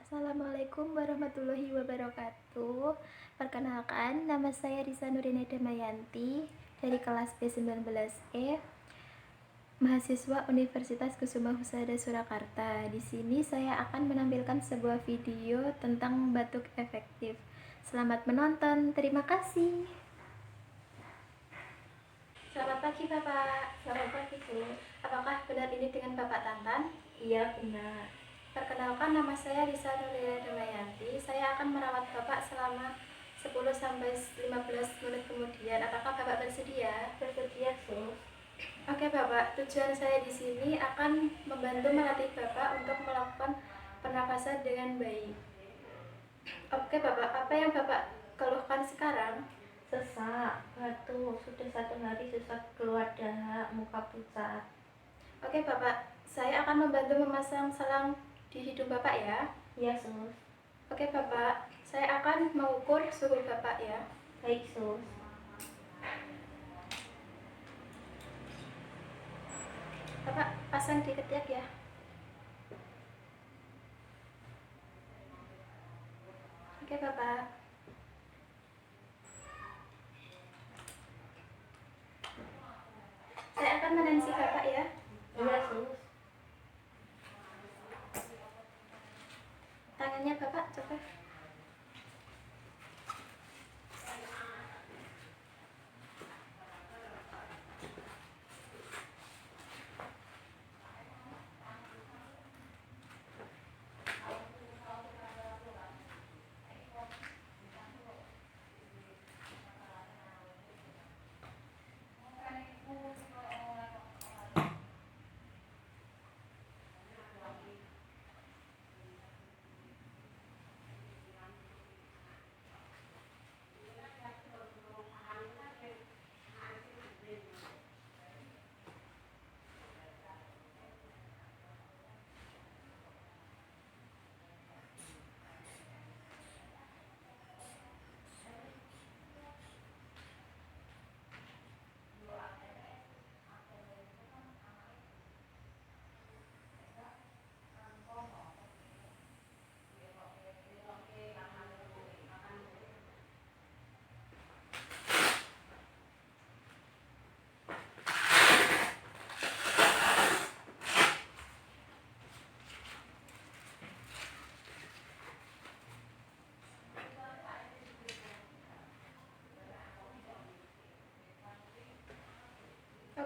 Assalamualaikum warahmatullahi wabarakatuh. Perkenalkan, nama saya Risa Nurina Damayanti dari kelas B19E, mahasiswa Universitas Kusuma Husada Surakarta. Di sini saya akan menampilkan sebuah video tentang batuk efektif. Selamat menonton, terima kasih. Selamat pagi Bapak. Selamat pagi, Bu. Apakah benar ini dengan Bapak Tantan? Iya, benar. Perkenalkan, nama saya Risa Nurina Damayanti. Saya akan merawat Bapak selama 10-15 menit kemudian. Apakah Bapak bersedia? Bersedia, Sus. Oke Bapak, tujuan saya di sini akan membantu melatih Bapak untuk melakukan pernapasan dengan baik. Oke Bapak, apa yang Bapak keluhkan sekarang? Sesak, batuk, sudah 1 hari sesak keluar dahak, muka pucat. Oke Bapak, saya akan membantu memasang selang di hidung Bapak ya. Iya, Sus. Oke Bapak, saya akan mengukur suhu Bapak ya. Baik, Sus. Bapak pasang di ketiak ya. Oke Bapak. Saya akan menensi Bapak ya. Iya, Sus. Tangannya Bapak coba.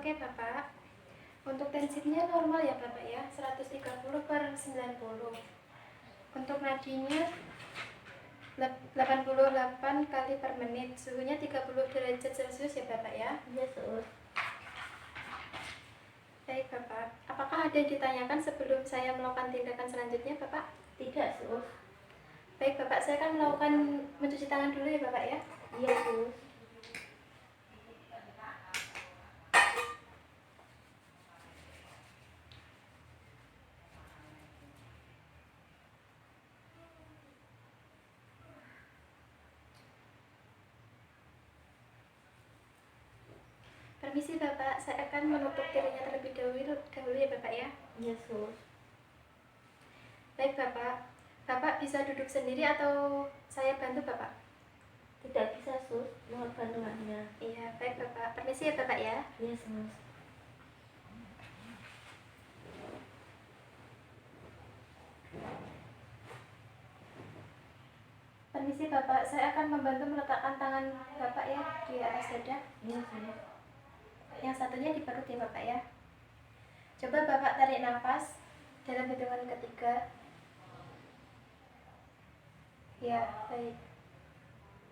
Oke Bapak, untuk tensinya normal ya Bapak ya, 130/90. Untuk nadinya 88 kali per menit, suhunya 30 derajat Celcius ya Bapak ya. Iya, Sus. Baik Bapak, apakah ada yang ditanyakan sebelum saya melakukan tindakan selanjutnya Bapak? Tidak, Sus. Baik Bapak, saya akan melakukan mencuci tangan dulu ya Bapak ya. Iya, Sus. Permisi Bapak, saya akan menutup tirai terlebih dahulu ya Bapak ya. Iya, Sus. Baik Bapak, Bapak bisa duduk sendiri atau saya bantu Bapak? Tidak bisa, Sus. Mohon bantuannya. Iya, baik Bapak. Permisi ya Bapak ya. Iya, Sus. Permisi Bapak, saya akan membantu meletakkan tangan Bapak ya di atas dada. Iya, Sus. Yang satunya di perut ya Bapak ya. Coba Bapak tarik nafas dalam hitungan ketiga. Ya, baik.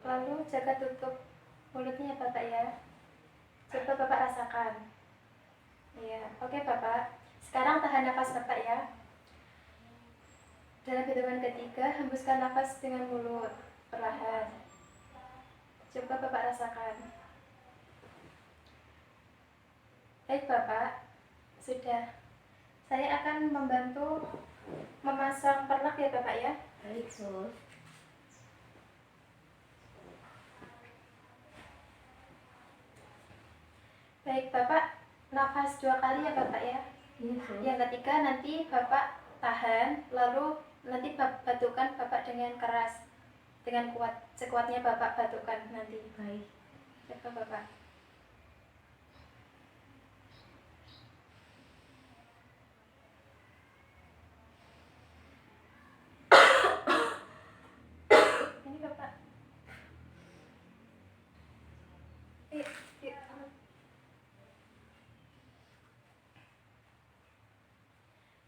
Lalu jaga tutup mulutnya ya Bapak ya. Coba Bapak rasakan. Iya, oke Bapak. Sekarang tahan nafas Bapak ya. Dalam hitungan ketiga, hembuskan nafas dengan mulut perlahan. Coba Bapak rasakan. Baik Bapak, sudah. Saya akan membantu memasang perlak ya Bapak ya. Baik, Sus. Baik Bapak, nafas 2 kali ya Bapak ya. Iya, Sus. Yang ketiga nanti Bapak tahan, lalu nanti batukan Bapak dengan keras, dengan kuat, sekuatnya Bapak batukan nanti. Baik. Coba Bapak. Ini Bapak. Yuk.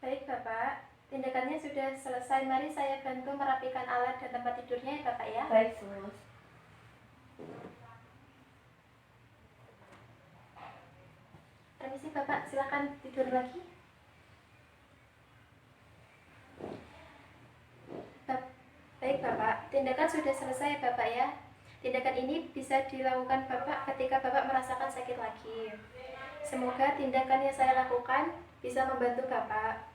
Baik Bapak, tindakannya sudah selesai. Mari saya bantu merapikan alat dan tempat tidurnya ya Bapak ya. Baik, Sus. Permisi Bapak, silakan tidur lagi. Baik Bapak, tindakan sudah selesai Bapak ya. Tindakan ini bisa dilakukan Bapak ketika Bapak merasakan sakit lagi. Semoga tindakan yang saya lakukan bisa membantu Bapak.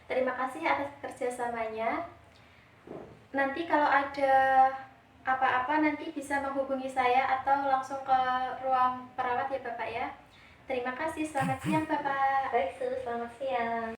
Terima kasih atas kerjasamanya. Nanti kalau ada apa-apa nanti bisa menghubungi saya atau langsung ke ruang perawat ya Bapak ya. Terima kasih, selamat siang Bapak. Baik, Sus. Selamat siang.